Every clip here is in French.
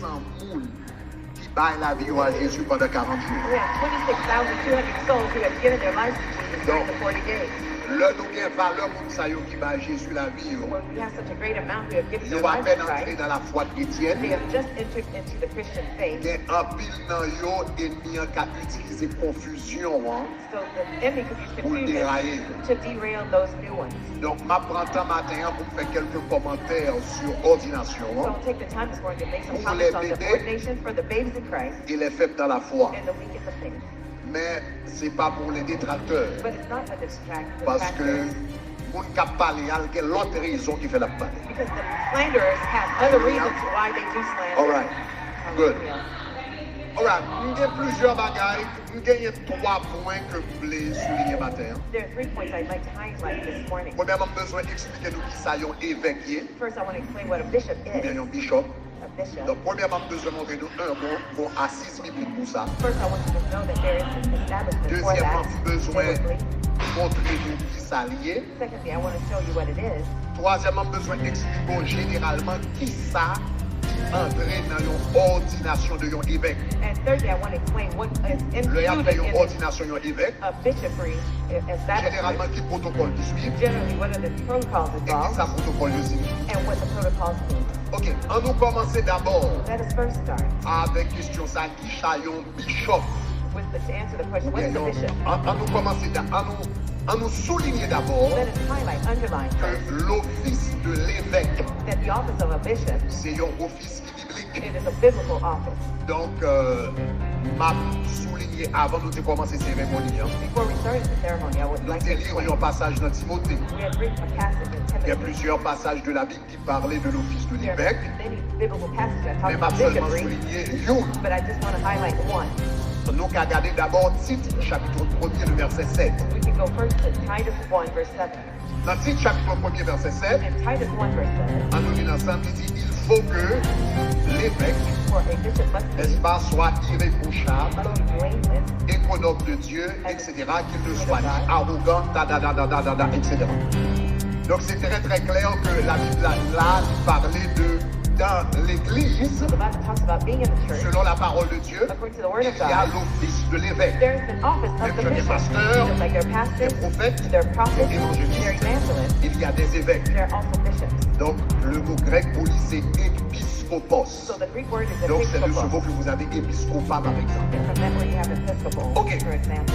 200 moules qui baillent la vie à Jésus pendant 40 jours. We have 26,200 souls who have given their lives to Jesus during the 40 days. Là, nous avons valeur pour ça qui baille Jésus la vie. When we have such a great amount who have given Ils their vont à lives peine to entrer Christ, dans la foi chrétienne. they have just entered into the Christian faith. Il y a un pile dans yo ennemi qui a utilisé confusion So the enemy could use pour confusion dérailler. to derail those new ones. Donc, je prends temps matin pour faire quelques commentaires sur So ordination I'll take the time this morning to make some Pour comments les on the bébés. ordination for the babies in Christ et les faibles dans la foi. and the weak in the faith. Mais ce n'est pas pour les détracteurs. But it's not a distract. Parce que mon cap parler, il y a l'autre raison qui fait la parler. Because the slanderers have other reasons why they do slander. All right. Good. Hallelujah. All right. Nous avons plusieurs bagailles. Nous avons 3 points que vous voulez souligner matin. There are 3 points I'd like to highlight this morning. Premièrement, besoin d'expliquer nous qui ça un évêque First, I want to explain what a bishop ou bien is. un bishop. A bishop. Donc, premièrement, besoin de montrer nous un bon assise biblique pour ça. First, I want you to know that there is an establishment for Deuxièmement, that. besoin biblically. de montrer nous qui ça lié. Secondly, I want to show you what it is. Troisièmement, besoin d'expliquer généralement qui ça entrer dans une ordination de un évêque. And thirdly, I want to explain what is Le y a fait included une in ordination d'un évêque. a bishopry establishment. Généralement, qui protocole qui suit Generally, what are the protocols et qui involved ça protocole aussi. and what the protocols mean. Ok, on nous commencer d'abord Let us first start avec question ça qui chaillon bishop. with to answer the question, what is a bishop? On nous commencer on nous souligner d'abord Let us highlight, underline que l'office de l'évêque, that the office of a bishop, c'est un office biblique. it is a biblical office. Donc, m'a souligné avant de commencer ces cérémonies. Before we started the ceremony, I would Nous like to avons explain. lu un passage dans Timothée. We had read a passage in Il y a Timothy. plusieurs passages de la Bible qui parlaient de l'office de There are l'évêque, many biblical passages that talk mais m'a about seulement bishopry, souligné une. but I just want to highlight one. Nous avons regardé d'abord Tite, chapitre 1er, le verset 7. We can go first to Titus 1, verse 7. Dans Tite, chapitre 1er, verset 7, And Titus 1, verse 7, en nous lisant ensemble, il dit il faut que l'évêque, for a bishop must n'est-ce be pas, soit irréprochable, blameless, économe de Dieu, etc., qu'il ne soit ni arrogant, etc. Donc c'est très très clair que la Bible là, il parlait de dans l'Église, the Bible talks about being in the church. selon la parole de Dieu, According to the word il of y a God, l'office de l'évêque. there is an office of Même the chez les bishop. pasteurs, Just like their les pastors, prophètes, their prophets, les évangélistes, their evangelists, il y a des évêques. there are also bishops. Donc le mot grec pour lui c'est épiscopos. So the Greek word is Donc c'est de ce mot episcopos. que vous avez épiscopat par exemple. And from that word you have episcopal, Ok. for example.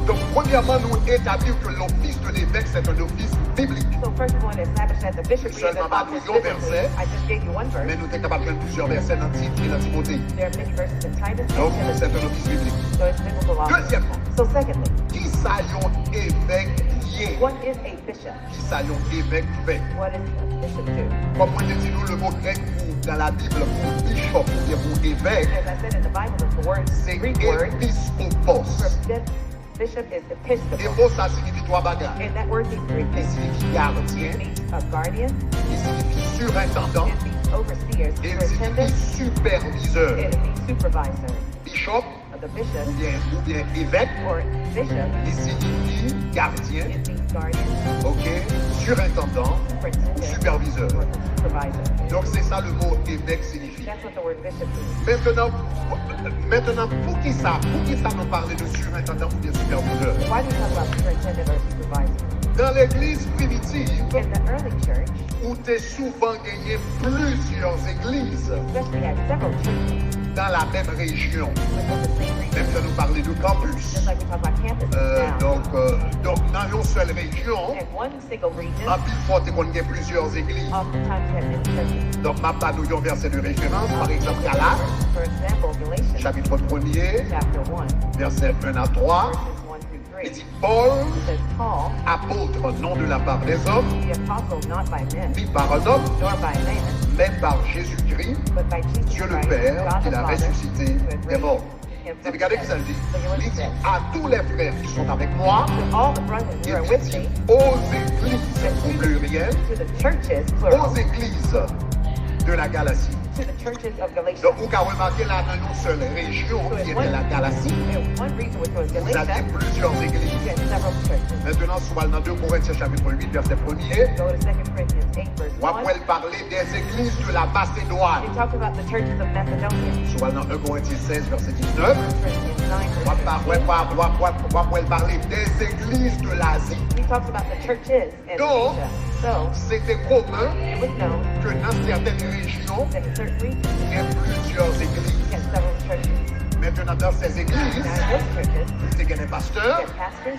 Donc premièrement nous établir que l'office de l'évêque c'est un office biblique. So first we want to establish that the bishopry is Seulement an office un biblically. verset. I just gave you one verse. Mais nous sommes capables de prendre plusieurs versets dans Tite et dans Timothée. There are many verses in Titus Donc and c'est Timothy. un office biblique. So it's biblical office. Deuxièmement, So secondly, qui saillons évêque lié? what is a bishop? Qui saillons évêque fait? What is a bishop do? Comme on dit nous le mot grec pour, dans la Bible pour bishop ou bien pour évêque, As I said in the Bible, the word, c'est Greek word épiscopos. for bishop is Et episcopal. mot ça signifie trois bagages. And that word means three Il things. signifie It gardien, means a guardian, il signifie surintendant, it means overseer, et il superintendent, signifie superviseur. and it means supervisor. Bishop Of the bishop ou bien évêque, or bishop, il signifie gardien, it means guardian, ok, surintendant ou superintendent, superviseur. or supervisor. Donc c'est ça le mot évêque signifie. That's what the word bishop means. Maintenant, pour qui ça nous parle de surintendant ou bien superviseur? Why do you talk about superintendent or supervisor? Dans l'église primitive, In the early church, où tu es souvent gagné plusieurs églises especially at several churches dans la même région, within the same region, même que nous parler de campus. just like we talk about campuses now. Donc, dans une seule région, In one single region, en pile fois, tu connais plusieurs églises. oftentimes you have many churches. Donc, ma pas nous un verset de référence, par exemple, Galates, For example, Galatians chapitre 1er, chapter 1, versets 1 à 3. verses 1 through 3. Il It dit Paul, says, Paul, apôtre, non de la part des hommes, the apostle, not by men, ni par un homme, nor by man, mais par Jésus-Christ, but by Jesus Dieu le Christ, Père, God qui the l'a Father, ressuscité who has des raised morts. him Et from regardez the ce que ça dead. dit. Look at what Il it dit says. à tous les frères qui sont avec moi, To all the brothers who il are with dit me, aux églises au pluriel, to the churches, plural, aux églises de la Galatie. to the churches of Galatia. Donc, vous avez remarqué là, dans une seule région, qui était la Galatie, One reason which was vous aviez Galatia, plusieurs églises. you had several churches. Maintenant, si on va dans 2 Corinthiens chapitre 8, verset 1er, Go to 2 Corinthians 8, verse on 1. va parler des églises de la Macédoine. It talks about the churches of Macedonia. Si on va dans 1 Corinthiens 16, verset 19, 1 Corinthians 9, on verse va 19. parler des églises de l'Asie. He talks about the churches in Donc, Asia. So, c'était commun it was known que dans certaines régions, that in certain regions, il y ait plusieurs you églises. had several churches. Maintenant, dans ces églises, Now, in those churches, il y a des you pasteurs had pastors.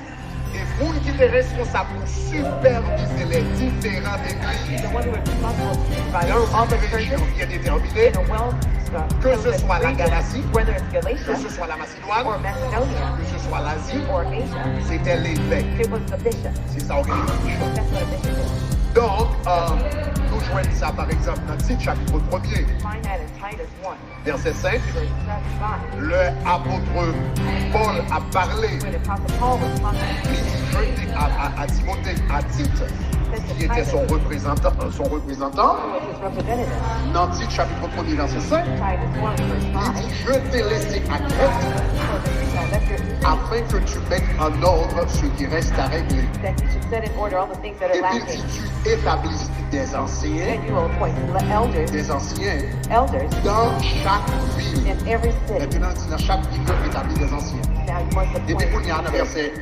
et vous qui êtes responsables pour superviser les différentes églises. The one who was responsible to supervise Dans all the une churches région bien déterminée, in a que ce well-chosen soit la region, Galatie, whether it's que Galatia ce soit la Macédoine, or Macedonia que ce soit l'Asie, or Asia, c'était l'évêque. it was the bishop. C'est ça l'organisation. That's what a bishop is. Donc, nous joignons ça par exemple dans Tite, chapitre 1er, Find that in Titus 1, verset 5. verse 5. Le apôtre Paul a parlé, When the Apostle Paul was talking il dit à Timothée, à Tite, qui était son représentant, to his representative, dans Tite, chapitre 1er, verset 5, Titus 1, il verse 5, dit, je t'ai laissé à Crète afin que tu mettes en ordre ce qui reste à régler. that you should set in order all the things that Et are puis lacking. si tu établisses des anciens, And you will appoint elders dans chaque ville. in every city. Maintenant, dans chaque ville, il établit des anciens. Now you must Et puis, appoint il y a dans verset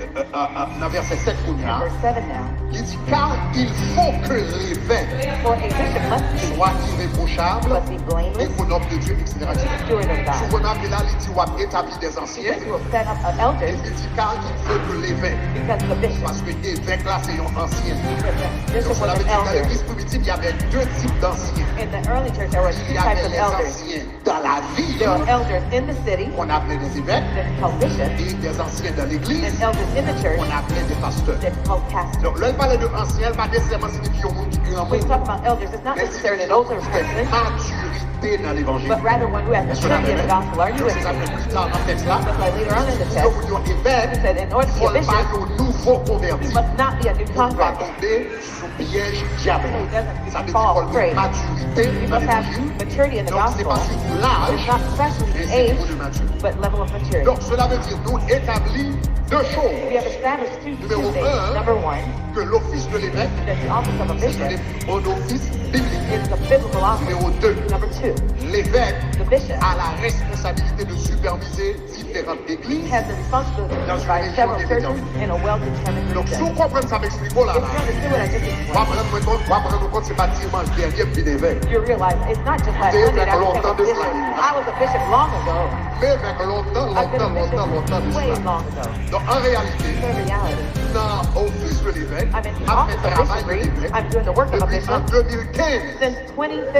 7, in verse 7 now. il dit, car il faut que l'évêque For a bishop must be, soit irréprochable, must be blameless, économe de Dieu, etc. steward of God. Souvent, là, il dit, on va établir des anciens. Because you will set up Et elders il dit, car il faut que l'évêque, because the bishop, parce que l'évêque, là, c'est un ancien. bishop Donc, was cela veut an dire, dans elder. l'église primitive, il y avait 2 types d'anciens. In the early church, there were two Il y types avait of les elders. anciens dans la ville, There were elders in the city, qu'on appelait des évêques, that's called bishops, et des anciens dans l'église, and elders in the church, qu'on appelait des pasteurs. that's called pastors. Donc, là, il parlait de anciens, pas nécessairement signifier au monde qui est grand When you monde, talk about elders, it's not mais necessarily an signifier older une person, maturité dans l'évangile. but rather one who has maturity in the gospel. Are you Donc, with c'est ça me? que plus tard dans le texte là, That's why later on in the si text, vous dites évêque, he said, in order to be a faut pas bishop, un nouveau converti. you must not be a new On va convert. tomber sous piège diabolique. Ça veut dire fall qu'on prey. a maturité You dans must have l'évangile. maturity in the Donc, c'est gospel. pas sur l'âge, It's not especially mais c'est age, niveau de maturité. but level of maturity. Donc, cela veut dire, nous établit 2 choses. We have established two Numéro things. 1, Number one, que l'office de l'évêque, that the office of a c'est bishop un office biblique. is a biblical office. Numéro 2, Number two, l'évêque the bishop a la responsabilité de superviser différentes églises. has the responsibility to Dans une provide région several déterminée. churches in a well-determined Donc, si region. vous comprenez ça, m'explique là. If you understand what I just On va explained, prendre compte, c'est pas dimanche dernier, puis l'évêque. you realize it's not just last They Sunday that I have became a longtemps de bishop. cela. I was a bishop long ago. Mais avec longtemps I've been a de bishop way cela. long ago. Donc, en réalité, In reality, dans l'office de l'évêque, I'm in the a office fait of travail de bishopry. l'évêque I'm doing the work of a depuis en bishop 2015. since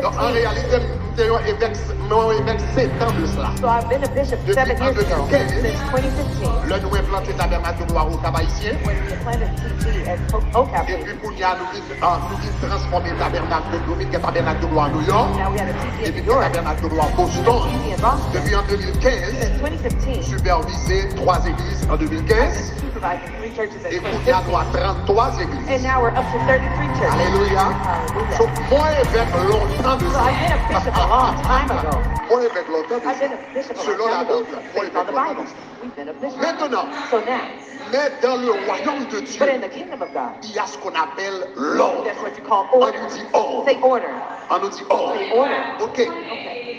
Donc, en 2015. réalité, nous avons évêque 7 ans de cela. So I've been a bishop Depuis 7 years ago, 2015. since 2015, Là, nous avons implanté le tabernacle de gloire au Cap-Haïtien. when we planted TT at Et OCAP. puis, pour nous avons transformé le tabernacle de gloire à New York. Now we had a Et TT puis, in le Europe, tabernacle de gloire à Boston. TT in Boston. Depuis en 2015, Since 2015, supervisé 3 églises en I've 2015. been supervising 3 churches at Et pour nous avons 2015. 33 églises. And now we're up to 33 churches. Alléluia. Hallelujah. Donc, moi, évêque longtemps de So ça. I've been a bishop a long time ago. Moi, évêque longtemps de I've been ça. a bishop a Selon long la time ago. Bible. Moi, Based on évêque the longtemps Bible. de ça. We've been a bishop. Maintenant, So now, mais dans le royaume de Dieu, but in the kingdom of God, il y a ce qu'on appelle l'ordre. that's what you call On order. nous dit ordre. Say order. On nous dit ordre. Say order. OK. Okay.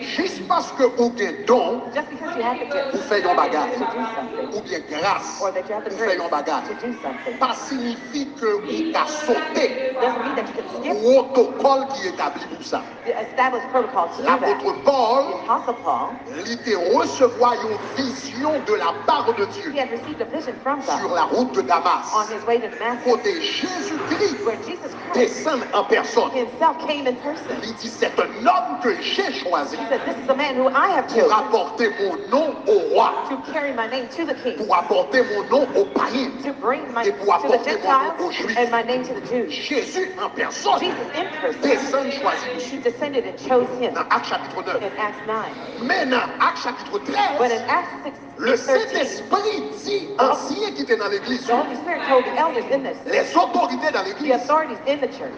Juste parce que vous avez don, Just because you have the gift vous faites un bagage. to do something, Ou bien grâce, or that you have the vous grace faites un bagage. to do something, Pas signifie que vous avez sauté doesn't mean that you can skip au protocole qui est établi pour ça. the established protocol to do that. L'apôtre Paul, The Apostle Paul, il était recevoir une vision de la part de Dieu he had received a vision from sur God la route de Damas. on his way to Damascus, Côté Jésus-Christ where Jesus Christ descend en personne. himself came in person. Il dit, c'est un homme que j'ai choisi He said, this is the man who I have pour chosen apporter mon nom au roi, to carry my name to the king, pour apporter mon nom aux païens. to bring my Et to pour the apporter mon nom aux Gentiles Juifs. and my name to the Jews. Jésus en personne Jesus in person, descend choisi he descended and chose him dans Actes chapitre 9. in Acts 9. Mais dans Actes chapitre But 13, in Acts 6, le 13, Saint-Esprit dit anciens qui étaient dans l'église, the Holy Spirit told the elders in this, les autorités dans the l'église, authorities in the church,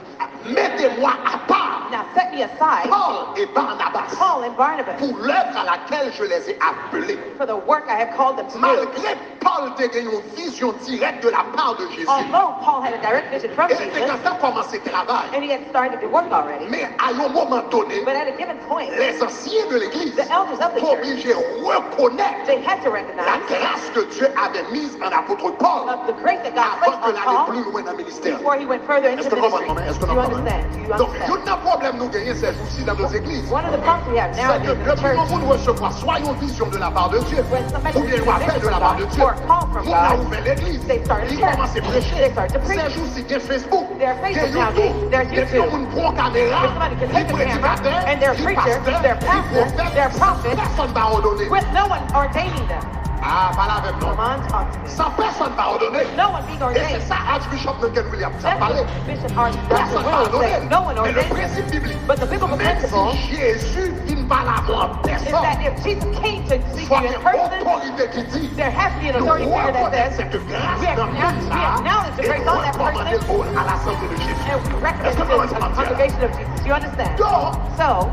mettez-moi à part Now set me aside Paul et Barnabas Paul and Barnabas pour l'œuvre à laquelle je les ai appelés. for the work I have called them to do. Malgré Paul ait eu une vision directe de la part de Jésus, Although Paul had a direct vision from il était Jesus, en commencé le travail. and he had started to work already, Mais à un moment donné, but at a given point, les anciens de l'Église the elders of the sont church, obligés de reconnaître they had to la recognize grâce que Dieu avait mise en apôtre Paul of the grace that God avant placed que on l'aller Paul plus loin dans le ministère. before he went further into Est-ce que nous ministry. comprenons? Est-ce que Do nous you comprenons? understand? Do you Donc, il y understand? a un problème nous gagnons ces jours-ci dans nos églises. One of the problems we have now C'est que is in the depuis church, qu'on vous recevoir soit une vision de la part de Dieu, when somebody ou bien receives un a appel vision de la from part de God Dieu, or a call from on a God, ouvert l'église, they started ils church. commencent à prêcher. They started to preach. Ces jours-ci, il y a Facebook, There's il y a Facebook nowadays, YouTube, there's il y a YouTube. une pro caméra, Where somebody can les take a camera, prédicateurs, and their les preacher, pasteurs, their les pastor, prophètes, their prophet, personne ne va ordonner. with no one ordaining them. Ah, pas la même non. Come on, talk to me. Sans personne ne va ordonner. No one being Et c'est ordained. ça, Archbishop Duncan Williams a That's parlé. what Bishop Archbishop Personne ne va Williams ordonner. said. No one Mais le ordained them. principe biblique, But the biblical même principle si Jésus vient par la mort en is personne, that if Jesus came to il seek faut you qu'il y in ait person, une autorité qui dit there has to be an nous authority figure that reconnaissons says, cette grâce we dans acknowledge the et grace on that recommander person, à l'assemblée de Jésus. and we recommend Est-ce it que to nous the sommes congregation of Jesus. You understand? Donc, So,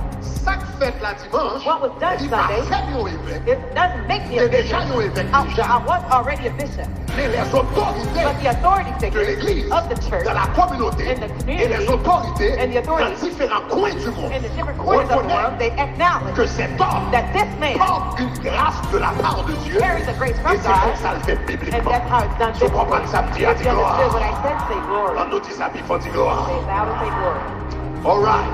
chaque fête la dimanche, what was done il va Sunday, faire un évêque, it doesn't make me a c'est déjà bishop. un évêque I déjà. was already a bishop. Mais les autorités But the authority de figures l'Église, of the church de la communauté in the community, et les autorités and the authorities dans différents coins du monde in the different corners of the world, reconnaissent they acknowledge que cet homme that this man porte une grâce de la part de Dieu carries a grace et from c'est comme God, ça le fait and bibliquement. that's how it's done Je comprends que ça me dit à If you dire understood what gloire. I said, say glory. On nous dit ça, puis il faut dire gloire. Say loud and say glory. All right.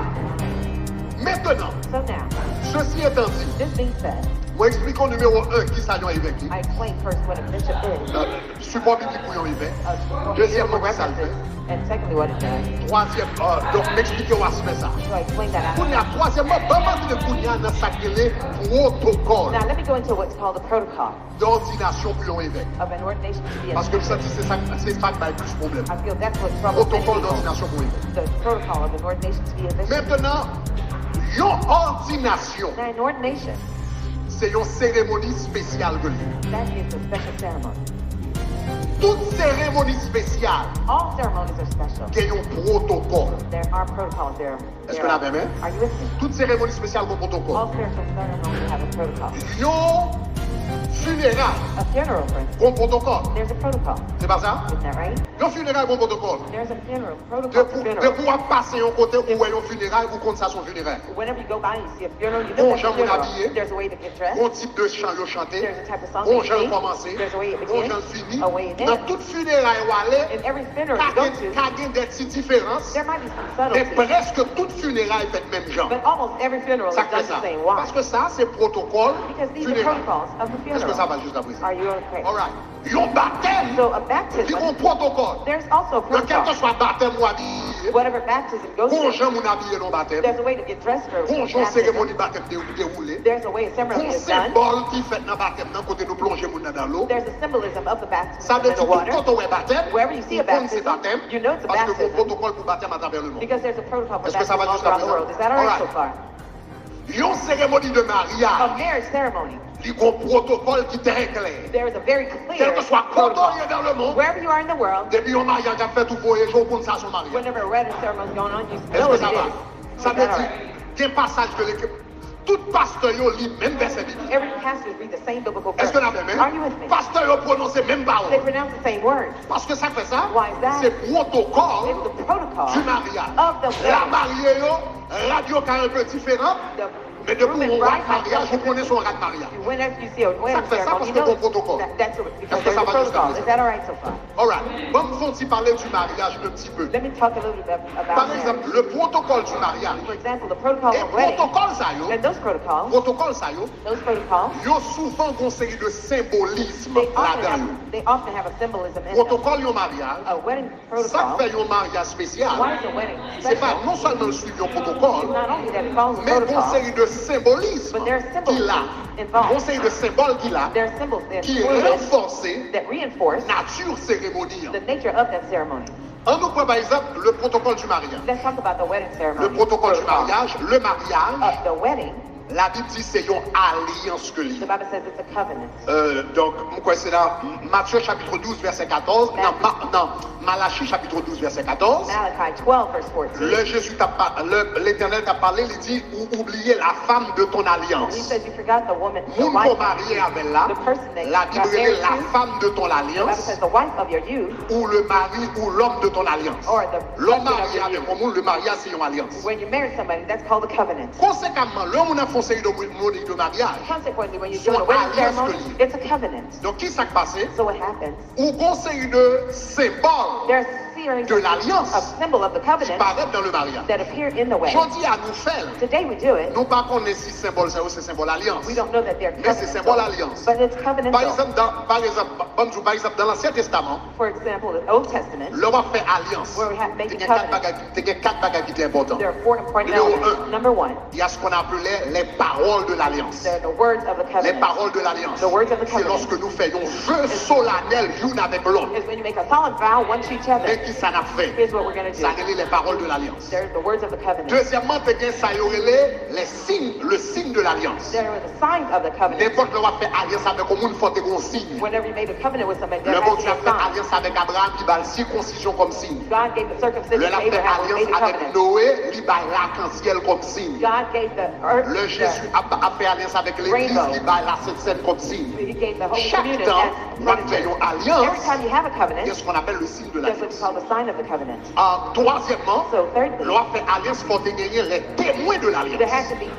Maintenant, So now, ceci étant dit, this being said, moi expliquons numéro 1 qui s'allie à évêque. I explain first what a bishop is, Support biblique pour un évêque. biblical Deuxièmement, qui ça le references, fait. and secondly what it does. Troisième, donc m'expliquer où aspect ça. So I explain that out. Kounye, troisièmement, comment de Kounye dans sa clé protocole Now let me go into what's called the protocol d'ordination pour un évêque. of an ordination to be a Parce que je sens que c'est ça qui va être plus problème. I feel that's what troubles many Protocole people. d'ordination pour un évêque. The protocol of an ordination to be a bishop. Maintenant, une ordination, Now an ordination, c'est une cérémonie spéciale de lui. that is a special ceremony. Toute cérémonie spéciale, All ceremonies are special. il y a un protocole. There are protocols there. Est-ce que la même est? Are you with me? Toute cérémonie spéciale a un protocole. All spiritual ceremonies have a protocol. Une funérailles A funeral, for instance, a un protocole. there's a protocol. C'est pas ça? Isn't that right? Une funéraille a un protocole. There's a funeral, De, protocol for de funeral. pouvoir passer un côté où il y a une funéraille ou contre ça son funéraire. Whenever you go by and you see a funeral, you know Bon that's a gens vont funeral. habiller. There's a way to get dressed. Bon type de chant yo chanter. There's a type of song Bon that gens you sing. commencer. There's a way it Bon begins, gens finir. a way it Dans ends. toute funéraille où aller, In every funeral you go to, il y a des petites différences. there might be some Mais subtleties, presque toute funéraille fait même genre. but almost every funeral is Ça done fait ça. the same. Why? Parce que ça, c'est protocole Because these are funéraire. protocols of the Est-ce que ça funeral. va jusqu'à présent? Are you okay? All right. Un baptême, So a il y a baptism, un protocole. there's also a Quel que protocol. soit baptême ou habillé, Whatever baptism goes bon through, gens mon habillé dans baptême, there's a way to get dressed for bon gens baptism. cérémonie baptême déroulée, There's a way a ceremony bon is done. symbole qui fait dans baptême dans côté nous plonger mon dans l'eau. There's a symbolism of the Ça baptism veut in the dire water. que quand on est baptême, Wherever you see a on compte c'est baptism, baptême, you know it's a parce que baptism. mon protocole pour baptême à travers le monde. Because there's a protocol for Est-ce que ça baptism va all jusqu'à around the présent? world. Is that all right All so far? Une cérémonie de A mariage, marriage ceremony, il y a un protocole qui est très clair. there is a very Quel clear que soit quand on protocol. est dans le monde, Wherever you are in the world, depuis un mariage a fait tout voyage, on compte ça son mariage. whenever a wedding ceremony is going on, you Est-ce know que what ça it va? is. Ça Is veut that all dire right? qu'il y a un passage que l'équipe, tout pasteur yo lit même verset biblique. Every pastor read the same biblical Est-ce verse. que la même Are you with me? pasteur yo prononce même They parole. pronounce the same words. Parce que ça fait ça, Why is that? c'est protocole It's the protocol du mariage. of the La wedding. mariée yo, radio qui est un peu différent, The mais depuis groom and on bride rat mariage, vous connaissez son rat mariage. Whenever you see a wedding fait ça ceremony, parce you que know bon protocole. that's because Est-ce que there's ça a va jusqu'à protocol. présent? Is that all right so far? All right. Vamos aussi parler du mariage un petit peu. Let me talk a little bit about Par marriage. exemple, le protocole du mariage. For example, the protocol Et of wedding, protocole ça yo, and those protocols, yo souvent une série de symbolisme là-dedans. they often have a symbolism in them. Protocole yo mariage, A wedding ça protocol, fait un mariage spécial. why is a wedding C'est pas special? non seulement le suivi au protocole, Not only that it follows a mais une protocol, série de symbolismes but there are qu'il a, symbols involved. une série de symboles qu'il a, There are symbols that qui include renforcent that reinforce nature cérémoniale. the nature of that ceremony. On nous prend par exemple le protocole du mariage. Let's talk about the wedding ceremony. Le protocole du Protocol mariage, le mariage, of the wedding La Bible dit c'est une alliance que The lié. Bible says it's a covenant. Donc, c'est dans Matthieu chapitre 12, verset 14. Non, Malachie chapitre 12, verset 14. Malachi 12, verse 14. L'Éternel t'a parlé, il dit oublier la femme de ton He alliance. says you forgot the woman, the Moun wife, qu'on marié avec là, the person that la got Bible married est la to. femme de ton The Bible alliance says the wife of your youth, ou le mari ou l'homme de ton alliance. or the L'homme husband of marié your avec youth. un monde, le mariage c'est une alliance. When you marry somebody, that's called a covenant. Conséquemment, l'homme a fait une série de mariage. Consequently, when you So do a wedding alliance ceremony, que lié. it's a covenant. Donc, qui s'est passé? So what happens? Ou conseil de symbole There's series de l'alliance of symbol of the qui covenant paraît dans le mariage. that appear in the wedding. Je dis à nous faire, Today we do it. nous pas connaître si symbole c'est symbole alliance. We don't know that they're Mais c'est symbole covenantal, alliance. but it's Par covenantal. exemple, dans l'Ancien Testament, For example, the Old Testament, l'homme a fait alliance. where we have made Il the y a quatre covenant, bagages qui étaient importants. there are four important Numéro elements. un. Number one, Il y a ce qu'on appelait les paroles de l'alliance. they're the words of the Les covenant. paroles de l'alliance. The words of the C'est covenant. lorsque nous faisons vœux solennels l'une avec l'autre. Is when you make a solemn vow one to each other. Et qui ça n'a fait? Here's what we're going to Ça do. relève les paroles de l'alliance. There's the words of the covenant. Deuxièmement, ça y aurait les signes, le signe de l'alliance. There are the signs of the covenant. N'importe qui va faire alliance avec un monde, il faut te un signe. Whenever you made a covenant with somebody, Le there bon has to Dieu be a fait a sign. alliance avec Abraham, il va la circoncision comme signe. God gave the Le circumcision a to fait Abraham, he made alliance a avec covenant. Noé, il va l'arc-en-ciel comme signe. God gave the earth, Le Jésus a fait alliance avec l'Église, Rainbow. il va la Sainte Seine comme signe. he gave the Holy Chaque Communion temps, as nous faisons Every alliance, time you have a il y a covenant, ce qu'on appelle le signe de that's what you l'alliance. call the sign of the covenant. Troisièmement, So thirdly, l'on fait alliance pour gagner les témoins de there has l'alliance. to be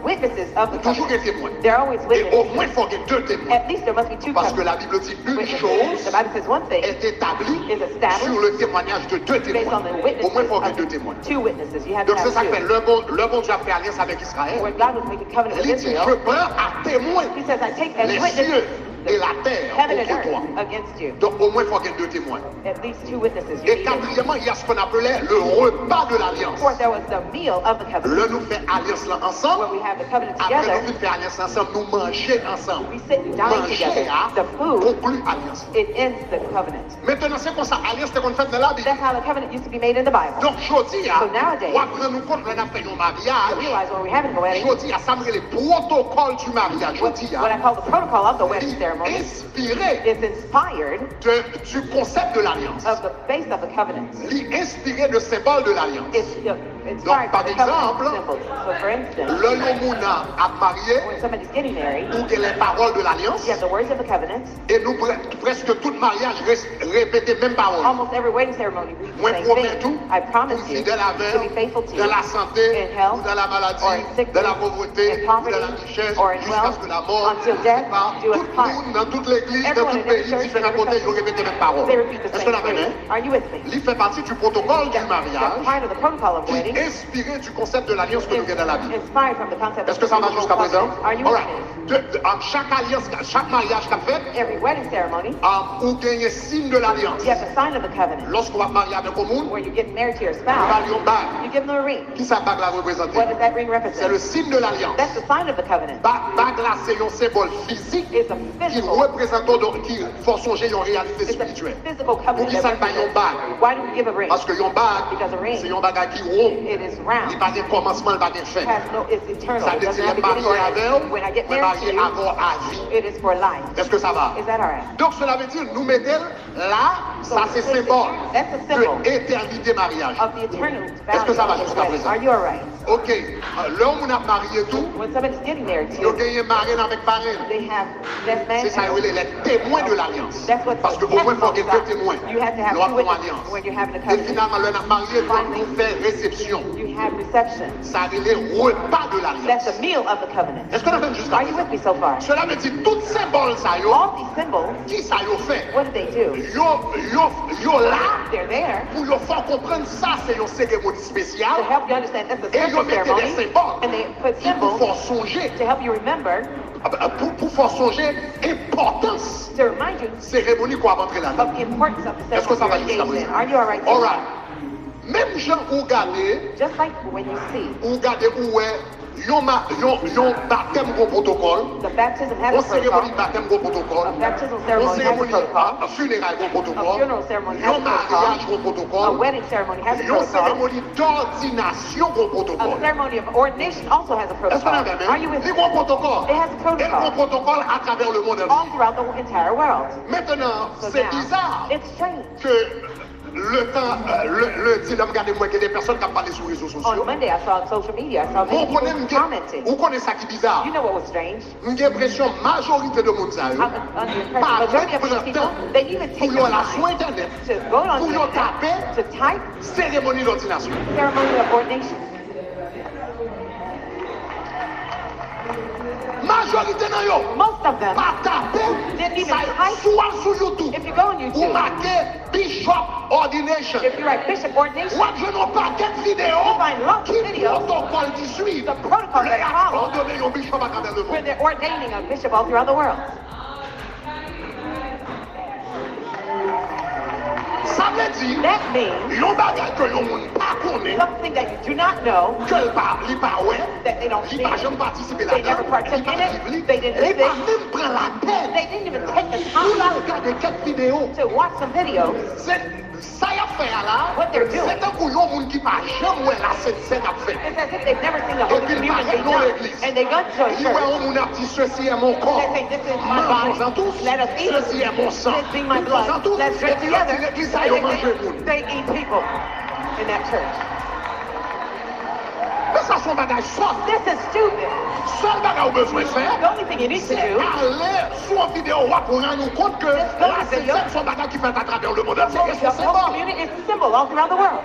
witnesses of the Toujours des covenant. témoins. There are always Et au witnesses. moins, il faut qu'il y ait deux témoins. At least there must be two Parce que covenants. la Bible dit une Witnesses. chose The Bible says one thing est établie is established sur le témoignage de deux based témoins. on the Au moins, witnesses il faut qu'il y ait of deux témoins. two witnesses. You have to Donc, c'est ça have que fait two. le bon Dieu a fait alliance avec Israël. When God was making covenant with Il dit, je Israel, prends à témoin he says, I take as les witnesses cieux et la terre heaven and contre toi. earth against you. Donc, au moins, il faut qu'il y ait deux témoins. At least two witnesses. You Et need it. quatrièmement, il y a ce qu'on appelait le repas de l'alliance. Fourth, there was the meal of the covenant. Là, nous faisons alliance là Where ensemble. we have the covenant Après, together, nous faisons alliance ensemble. Nous manger ensemble. we sit and dine Manger together. à The food, conclut alliance. it ends the covenant. Maintenant, c'est comme ça, alliance qu'on fait dans la Bible. That's how the covenant used to be made in the Bible. Donc, je dis, So nowadays, on va nous compte, on a fait un I mariage. realize when we're having a wedding, Je dis, ça me les protocoles du mariage. Je dis, what I call the protocol of the wedding ceremony inspiré is inspired du concept de l'alliance. of the base of the covenant. Inspiré de symbole de l'alliance. It's inspired par by the covenant exemple, symbols. So for instance, Le Yomuna a marié, when somebody's getting married, ou que les paroles de l'alliance, you have the words of the covenant. et nous presque tout mariage répète les mêmes paroles. Almost every wedding ceremony reads Moi, the same promets tout, thing. I promise you fidèle to be avec, faithful to dans you la santé, in health, ou dans la maladie, or in sickness, dans la pauvreté, in ou poverty, dans la richesse, or in jusqu'à wealth, ce que la mort, until death par do us tout le part. monde, dans toute l'église, dans Everyone tout in le pays, every church, différents every côtés, ils country, répètent les mêmes paroles. they repeat the Est-ce que same la même? phrase. Are you with me? Il fait partie du protocole du That's mariage, part of the protocol of qui wedding. est inspiré du concept de l'alliance que nous avons dans la Bible. Inspired from the concept Est-ce of que ça va the jusqu'à présent? covenant. Are you with Alright. me? Chaque alliance, chaque mariage qu'a fait, Every wedding ceremony, ou gagner signe de l'alliance. you have the sign of the covenant. Lorsqu'on va marier avec un monde, Where you get married to your on va spouse, lui en bague. you give them a ring. Qui ça bague la représenter? What does that ring C'est le represent? signe de l'alliance. That's the sign of the covenant. Bague là, c'est un symbole physique It's a qui physical, représente, qui faut songer une réalité it's a spirituelle. physical Pour covenant. qui that ça ne pas une represents- bague? Why do we give a ring? Parce que une bague, Because a ring, c'est une bague qui rond. it is Il round. n'y a pas de commencement, il n'y a pas de fin. Has no, it's eternal. Ça It veut doesn't dire have beginning or marié avec end. eux, When I get mais married to marié you, avant à vie. it is for life. Est-ce que ça va? Is that all right? Donc cela veut dire, nous mettons là, ça c'est symbole That's a symbol de éternité mariage. of the eternal Est-ce que value ça va of the jusqu'à wedding. présent? Are you all right? Ok, l'homme on a marié tout, When somebody's getting married to il y a you, gagné marraine avec parraine. they have that man. C'est ça, les témoins de l'alliance. That's what Parce qu'au moins, il faut qu'il y ait deux témoins. You have to have Lors two de witnesses l'alliance. when you're having a Et covenant. finalement, l'on a marié, Finally, on fait réception. you have reception. Ça relève repas de That's l'alliance. the meal of the covenant. Est-ce qu'on a fait jusqu'à Are you with me so far? Cela veut dire, tout symbole ça yo, All these symbols, qui ça yo fait? what do they do? Yo là, They're there pour yo faire comprendre ça, c'est une cérémonie to spéciale. help you understand that's a Et yo special mettez des ceremony, symboles and they put qui pour symbols faire songer, to help you remember, pour faire songer importance to remind you cérémonie qu'on va rentrer là. of the importance of the Est-ce que ça va ceremony jusqu'à you're engaged in. présent? Are you all right? All right. Même gens ou garder, Just like when you see ou garder où est, yon baptême gros protocole, the baptism has on a cérémonie protocol, baptême gros protocole, a baptismal on ceremony has a cérémonie protocol, funérailles gros a protocole, funeral ceremony has yon a protocol, mariage gros a protocole, wedding ceremony has a yon protocol, cérémonie d'ordination gros a protocole. ceremony of ordination also has a Est-ce qu'on a protocol. bien? Are you with Les me? gros protocoles. It has a Et le gros protocol protocole à travers le monde all entier. throughout the entire world. Maintenant, So c'est now, bizarre it's strange. que le temps, le dit, regardez-moi, qu'il y a des personnes qui ont parlé sur les réseaux On sociaux. Monday, I saw on social media, I saw many people commenting. Vous connaissez ça qui est bizarre? You know what was strange? J'ai l'impression que la majorité de monde, ça, I'm under the pas impression majority of these people, they even pour take y the aller sur time Internet, to go on pour y the taper internet, to type cérémonie d'ordination. ceremony of ordination. Majorité dans yo, Most of them pas taper, didn't even ça type. soit sur YouTube, If you go on ou YouTube, marquer Bishop Ordination. if you write Bishop Ordination, Moi, je n'ai pas quelle vidéo you find lots qui of videos protocole qui suit. the protocol Les that follow ordonné un bishop à travers le where monde. they're ordaining a bishop all throughout the world. Ça veut dire, That means yon bagay que yon moun pa konnen, something that you do not know, que li pa wè, that they don't li see, pa jom participe they la never dan, partook in it, they didn't li live pa it, même pran la peine they didn't even take the pou la time regade quelques vidéos. to watch some videos. Ça y a fait là, What they're doing. c'est un coup yon moun qui pa jom wè la scène a fait. It's as if they've never seen the Et Holy puis il Communion pa being jom dans done. l'église. And they go to a Li wè church. yon moun a dit, ceci est mon corps, They say, this is my body. mangeons-en tous, Let us eat it. ceci est mon sang, This being my mangeons-en blood. tous, Let's et drink puis together. l'église And a yon mange moun. they eat people in that church. Mais ça son bagage sort. This is stupid. Seul bagage ou besoin de faire, The only thing you need to c'est do aller sur une vidéo pour rendre nous compte que la scène son bagage qui fait à travers le monde entier. Et the c'est whole bon. community is symbol all throughout the world.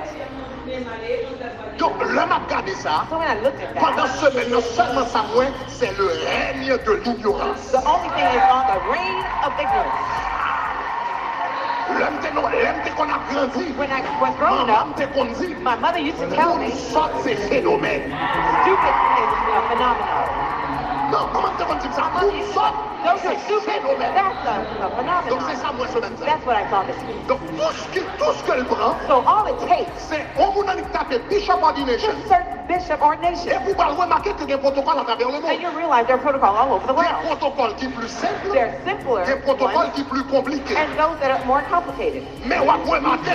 Donc, l'homme a regardé ça. So when I looked at Pendant that, ce semaine, non seulement ça, moi, c'est le règne de l'ignorance. the only thing is on the reign of ignorance. L'homme qu'on a grandi, When I was growing maman up, qu'on dit, my mother used to tell me, on sort ces phénomènes. stupid is a phenomenon. Non, comment qu'on dit ça? On sort Those ces are stupid. phénomènes. That's a Donc, phenomenon. c'est ça, moi, semaine ça. That's what I saw this week. Donc, tout ce qu'elle prend, So all it takes c'est, on vous a tapé Bishop Ordination. is certain bishop Et ordination. vous allez remarquer qu'il y a des protocoles à travers le monde. And you realize there are protocols all over the Des world. protocoles qui sont plus simples, There are simpler des protocoles ones qui sont plus compliqués. and those that are more complicated. Mais on va remarquer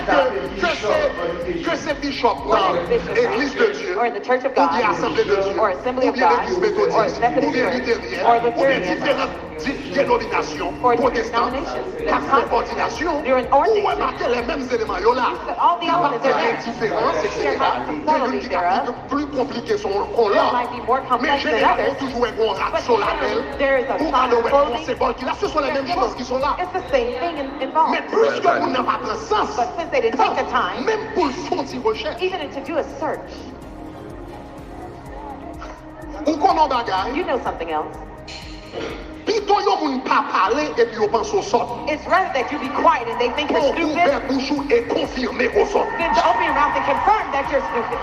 que ces bishops dans l'Église de Dieu, Or in the Church of ou God, bien Assemblée de Dieu, or Assembly ou of bien God, l'Église or méthodiste, Methodist ou bien Church, luthérienne, or ou bien Lutheran, différentes dénominations or protestantes, denominations, qui font ordination, They're in ou ordination. remarquer les mêmes éléments yo là. All the elements Il y are a there. des différences, etc. There might be some Il y a une subtleties qui thereof. est plus compliquée qu'on There l'a. might be more Mais complex than généralement, others. toujours un rat But sur la there is pelle, a ou sign alors of un clothing. conséquent qui là, ce sont les mêmes choses qui sont là. It's the same thing involved. Mais plus que vous n'avez pas de sens, But since they didn't take the time, même pour le fond d'y recherche, even to do a search, ou qu'on en bagaille, you know something else. plutôt yon moun pas parler et puis yon pense au sort. It's rather that you be quiet and they think you're Pour stupid ouvrir bouchou et confirmer au sort. than to open your mouth and confirm that you're stupid.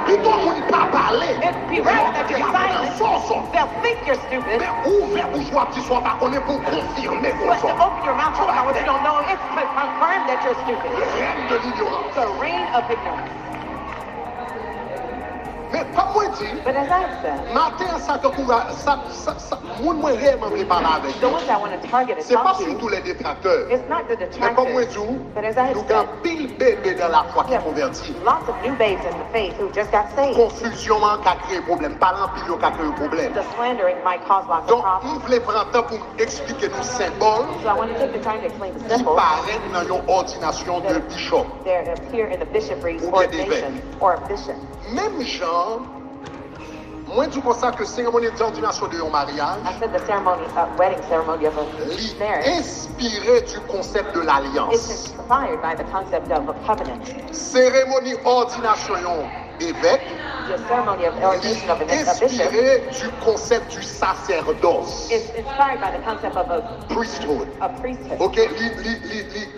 Plutôt moun pas parler, It'd be rather that you're silent. sort. They'll think you're stupid, Mais ouvrir bouchou à petit soir, pas qu'on est pour confirmer au but to sort. open your mouth about what you don't know, it's to confirm that you're stupid. Règne de l'ignorance. The reign of ignorance. Mais comme moi dit, But as I said, matin ça te couvre, moun moi réellement voulait parler avec. the ones I want to target and C'est pas talk to, surtout les détracteurs. it's not the Mais comme moi detractors, dit, but as I nous said, avons pile bébé dans la foi qui we have convertit. lots of new babes in the faith who just got saved. Confusion qui a créé problème, parlant pile qui a créé problème. The slandering might cause lots of Donc, problems. nous voulons prendre le temps pour expliquer nos symboles So I want to take the time to explain the qui symbols paraissent dans une ordination de bishop. that appear in the bishopry's Ou bien des ordination or a bishop. Même genre, moi je dis comme ça que cérémonie d'ordination de un mariage, I said the ceremony, wedding ceremony of a marriage inspiré du concept de is l'alliance. inspired by the concept of a covenant. Cérémonie ordination yon évêque, The ceremony of ordination of a bishop inspiré du concept du sacerdoce, is inspired by the concept of priesthood. a priesthood. Ok,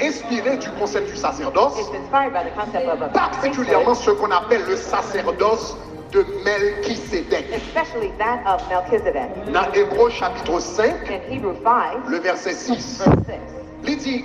inspiré du concept du sacerdoce, It's inspired by the concept of a particulièrement priesthood, ce qu'on appelle le sacerdoce de Melchisédek. especially that of Melchizedek. Dans Hébreux chapitre 5, In Hebrew 5, le verset 6, verse 6, il dit,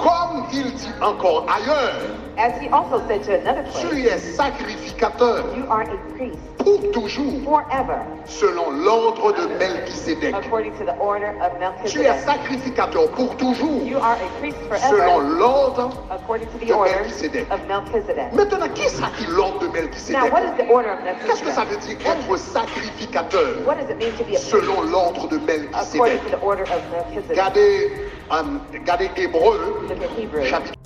Comme il dit encore ailleurs, As he also said to another tu place, es sacrificateur you are a priest pour toujours, forever, selon l'ordre de Melchisédek. according to the order of Tu es Melchizedek. sacrificateur pour toujours, You are a priest selon forever, l'ordre according to the de order Melchizedek. of Melchizedek. Maintenant, qui est-ce qui est l'ordre de Now, Melchisédek? what is the order of Qu'est-ce que ça Melchizedek? veut dire être sacrificateur What does it mean to be a priest selon l'ordre de according Melchisédek? to the order of Melchizedek? Regardez Hébreux, Look at Hebrews chapitre